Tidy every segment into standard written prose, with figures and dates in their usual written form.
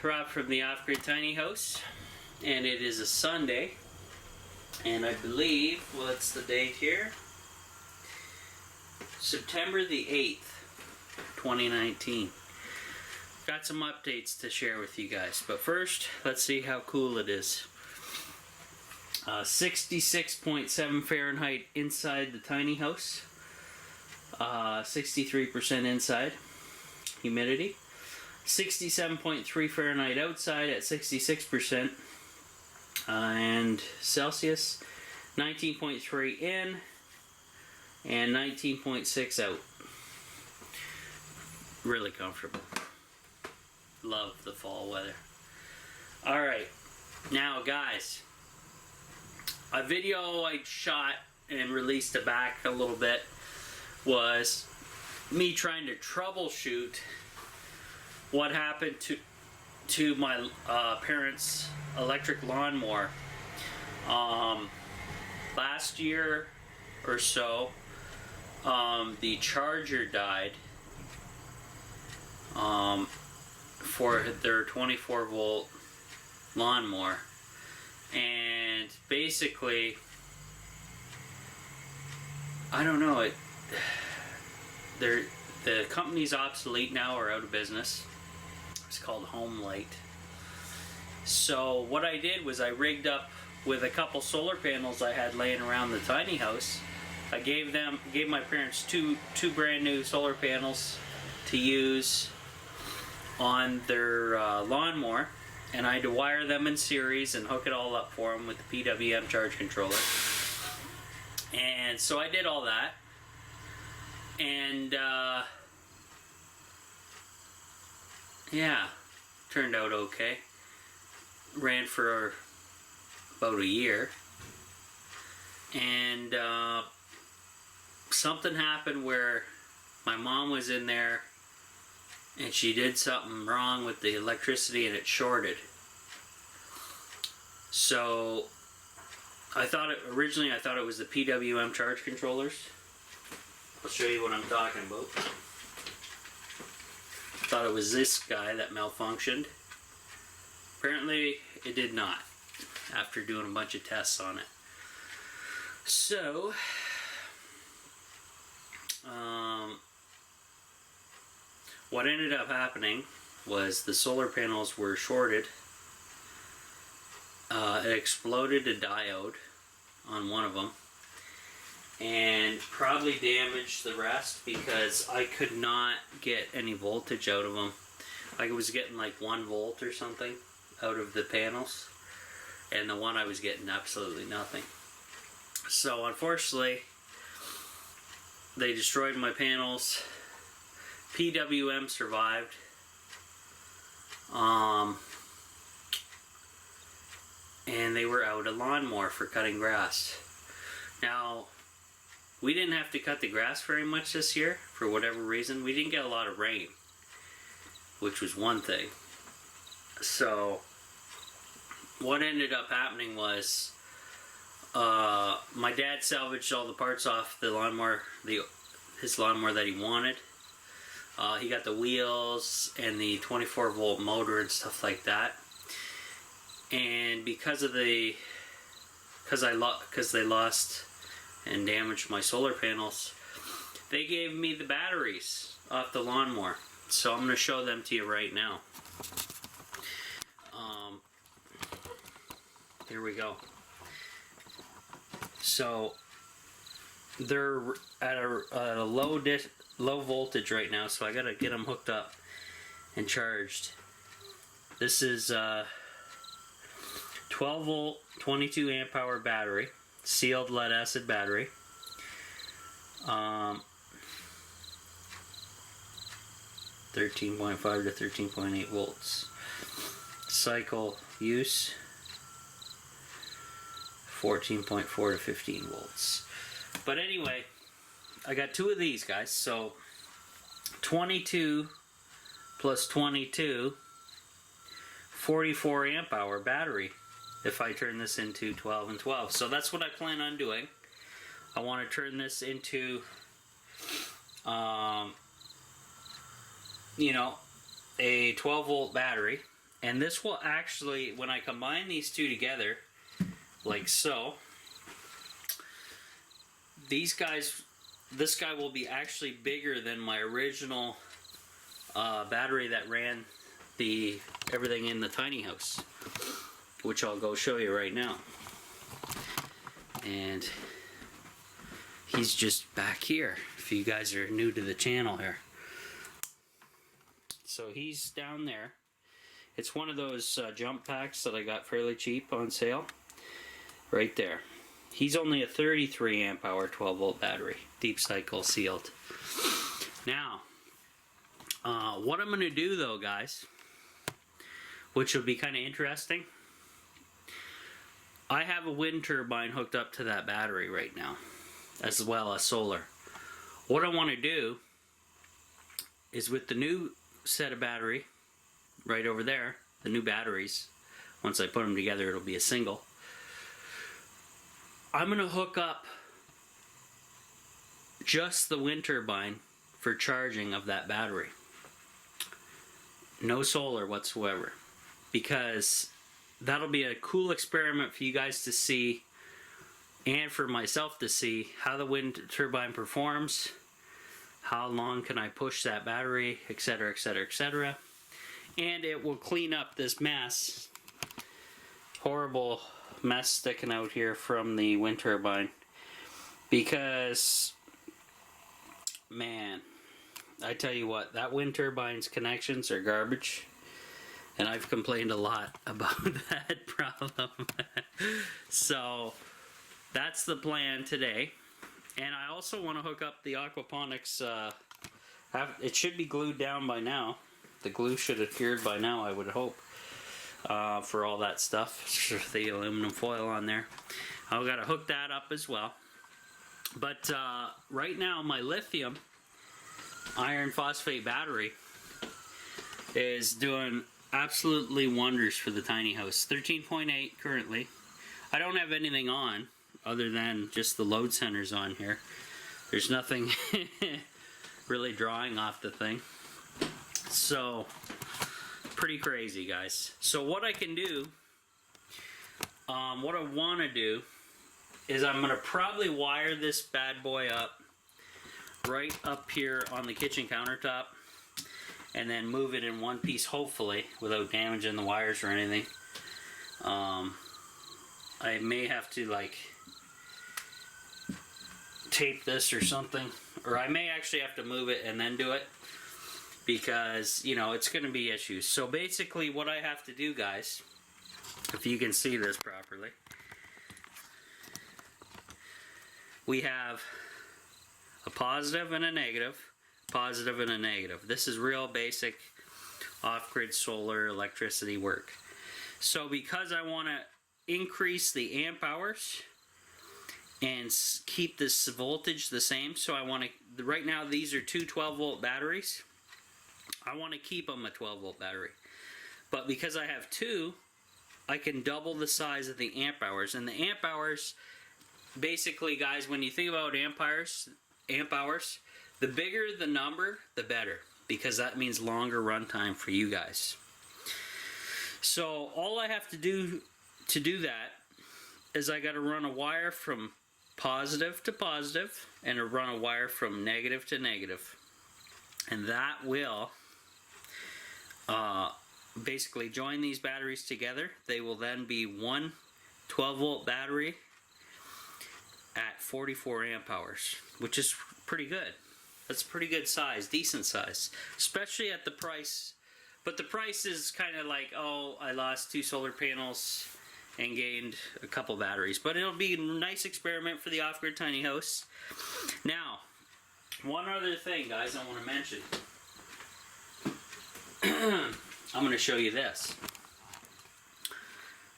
Rob from the Off-Grid Tiny House, and it is a Sunday, and I believe, what's the date here? September the 8th, 2019. Got some updates to share with you guys, but first, let's see how cool it is. 66.7 Fahrenheit inside the tiny house, 63% inside humidity, 67.3 Fahrenheit outside at 66%, and Celsius 19.3 in and 19.6 out. Really comfortable. Love the fall weather. Alright, now guys, a video I shot and released back a little bit was me trying to troubleshoot what happened to my parents' electric lawnmower. Last year or so, the charger died for their 24 volt lawnmower, and basically, I don't know, the company's obsolete now, or out of business. It's called Home Light. So what I did was I rigged up with a couple solar panels I had laying around the tiny house. I gave my parents two brand new solar panels to use on their lawnmower, and I had to wire them in series and hook it all up for them with the PWM charge controller. And so I did all that, and yeah, turned out okay. Ran for about a year, and something happened where my mom was in there and she did something wrong with the electricity and it shorted. So originally I thought it was the PWM charge controllers. I'll show you what I'm talking about. Thought it was this guy that malfunctioned. Apparently it did not, after doing a bunch of tests on it. So what ended up happening was the solar panels were shorted. It exploded a diode on one of them and probably damaged the rest, because I could not get any voltage out of them. Like, I was getting like 1 volt or something out of the panels, and the one I was getting absolutely nothing. So unfortunately, they destroyed my panels. PWM survived. And they were out a lawnmower for cutting grass. Now, we didn't have to cut the grass very much this year for whatever reason. We didn't get a lot of rain, which was one thing. So what ended up happening was my dad salvaged all the parts off the lawnmower, his lawnmower that he wanted. He got the wheels and the 24 volt motor and stuff like that. And because they lost and damaged my solar panels, they gave me the batteries off the lawnmower. So I'm going to show them to you right now. Here we go. So they're at a low voltage right now, so I gotta get them hooked up and charged. This is 12 volt 22 amp hour battery, sealed lead acid battery. 13.5 to 13.8 volts. Cycle use 14.4 to 15 volts. But anyway, I got 2 of these guys, so 22 plus 22, 44 amp hour battery if I turn this into 12 and 12. So that's what I plan on doing. I want to turn this into you know, a 12 volt battery And this will actually, when I combine these two together, like so, these guys, this guy will be actually bigger than my original battery that ran everything in the tiny house, which I'll go show you right now. And he's just back here, if you guys are new to the channel here. So he's down there. It's one of those jump packs that I got fairly cheap on sale. Right there. He's only a 33 amp hour 12 volt battery, deep cycle sealed. Now, what I'm going to do though, guys, which will be kind of interesting, I have a wind turbine hooked up to that battery right now, as well as solar. What I want to do is, with the new set of battery right over there, the new batteries, once I put them together it'll be a single, I'm going to hook up just the wind turbine for charging of that battery. No solar whatsoever, because that'll be a cool experiment for you guys to see, and for myself to see how the wind turbine performs, how long can I push that battery, etc, etc, etc. And it will clean up this mess, horrible mess sticking out here from the wind turbine, because man, I tell you what, that wind turbine's connections are garbage, and I've complained a lot about that problem. So that's the plan today. And I also want to hook up the aquaponics. It should be glued down by now. The glue should have cured by now, I would hope, for all that stuff, the aluminum foil on there. I've got to hook that up as well. But right now my lithium iron phosphate battery is doing absolutely wonders for the tiny house. 13.8 currently. I don't have anything on other than just the load centers on here. There's nothing really drawing off the thing. So pretty crazy, guys. So what I can do, what I want to do is I'm going to probably wire this bad boy up right up here on the kitchen countertop, and then move it in one piece, hopefully without damaging the wires or anything. I may have to like tape this or something, or I may actually have to move it and then do it, because you know it's going to be issues. So basically what I have to do, guys, if you can see this properly, we have a positive and a negative, positive and a negative. This is real basic off-grid solar electricity work. So because I want to increase the amp hours and keep this voltage the same, so I want to, right now these are two 12 volt batteries. I want to keep them a 12 volt battery. But because I have two, I can double the size of the amp hours. And the amp hours, basically, guys, when you think about amp hours, the bigger the number, the better, because that means longer runtime for you guys. So all I have to do that is I got to run a wire from positive to positive and run a wire from negative to negative, and that will basically join these batteries together. They will then be one 12 volt battery at 44 amp hours, which is pretty good. That's a pretty good size, decent size, especially at the price. But the price is kind of like, oh, I lost 2 solar panels and gained a couple batteries. But it'll be a nice experiment for the off-grid tiny house. Now, one other thing, guys, I want to mention. I'm going to show you this.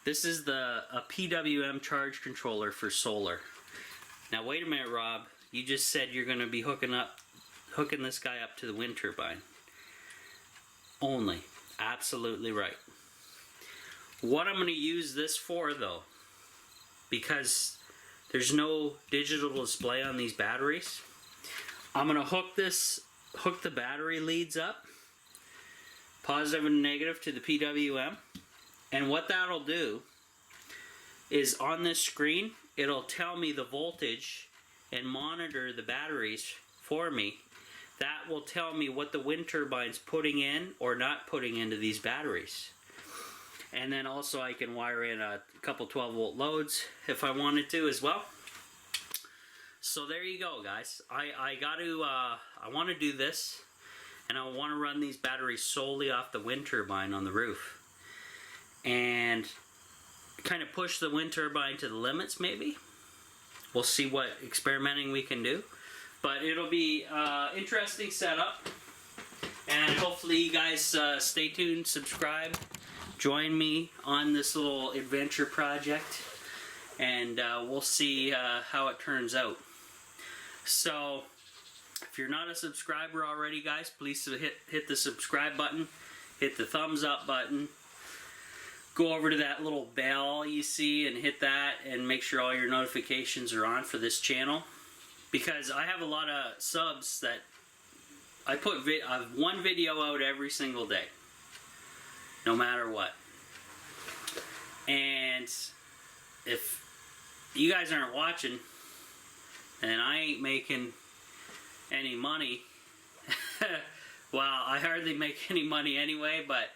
This is a PWM charge controller for solar. Now, wait a minute, Rob. You just said you're going to be hooking this guy up to the wind turbine. Only. Absolutely right. What I'm going to use this for, though, because there's no digital display on these batteries, I'm going to hook the battery leads up positive and negative to the PWM. And what that'll do is on this screen, it'll tell me the voltage and monitor the batteries for me. That will tell me what the wind turbine's putting in or not putting into these batteries. And then also I can wire in a couple 12-volt loads if I wanted to as well. So there you go, guys. I want to do this, and I want to run these batteries solely off the wind turbine on the roof. And kind of push the wind turbine to the limits, maybe. We'll see what experimenting we can do. But it'll be interesting setup. And hopefully you guys stay tuned, subscribe, join me on this little adventure project. And we'll see how it turns out. So, if you're not a subscriber already, guys, please hit the subscribe button. Hit the thumbs up button. Go over to that little bell you see and hit that, and make sure all your notifications are on for this channel, because I have a lot of subs that I put one video out every single day, no matter what. And if you guys aren't watching, then I ain't making any money. Well, I hardly make any money anyway, but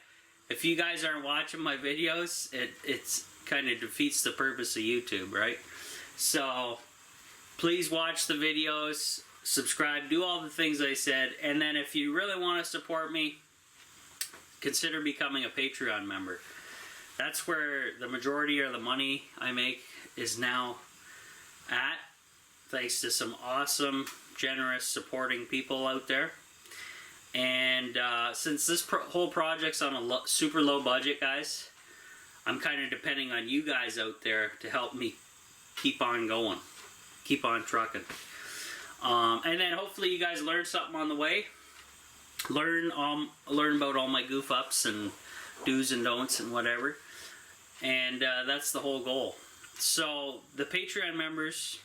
if you guys aren't watching my videos, it's kind of defeats the purpose of YouTube, right? So, please watch the videos, subscribe, do all the things I said, and then if you really want to support me, consider becoming a Patreon member. That's where the majority of the money I make is now at, thanks to some awesome, generous, supporting people out there. And since this whole project's on a super low budget, guys, I'm kind of depending on you guys out there to help me keep on going, keep on trucking. And then hopefully you guys learn something on the way. Learn about all my goof ups and do's and don'ts and whatever. And that's the whole goal. So the Patreon members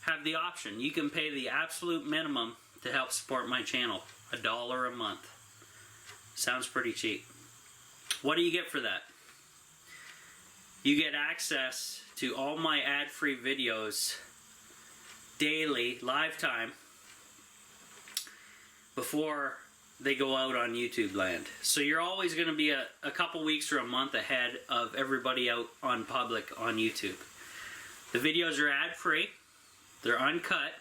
have the option. You can pay the absolute minimum to help support my channel. $1 a month. Sounds pretty cheap. What do you get for that? You get access to all my ad-free videos daily, live time, before they go out on YouTube land. So you're always going to be a couple weeks or a month ahead of everybody out on public on YouTube. The videos are ad-free. They're uncut.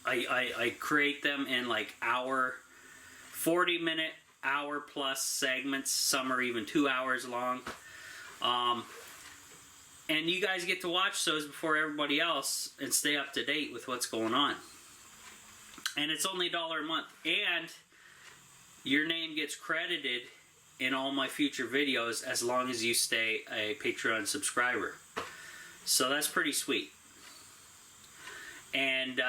I create them in like 40-minute, hour-plus segments. Some are even 2 hours long. And you guys get to watch those before everybody else and stay up to date with what's going on. And it's only $1 a month. And your name gets credited in all my future videos as long as you stay a Patreon subscriber. So that's pretty sweet. And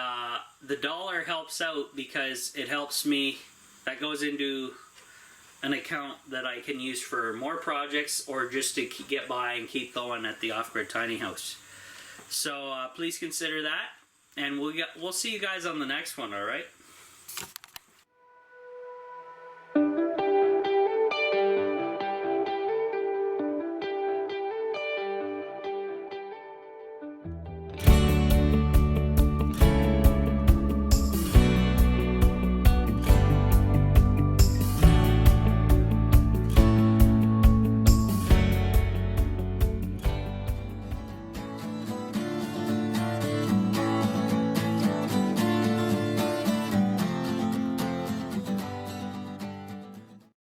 the $1 helps out because it helps me. That goes into an account that I can use for more projects or just to get by and keep going at the Off-Grid Tiny House. So please consider that, and we'll see you guys on the next one. All right.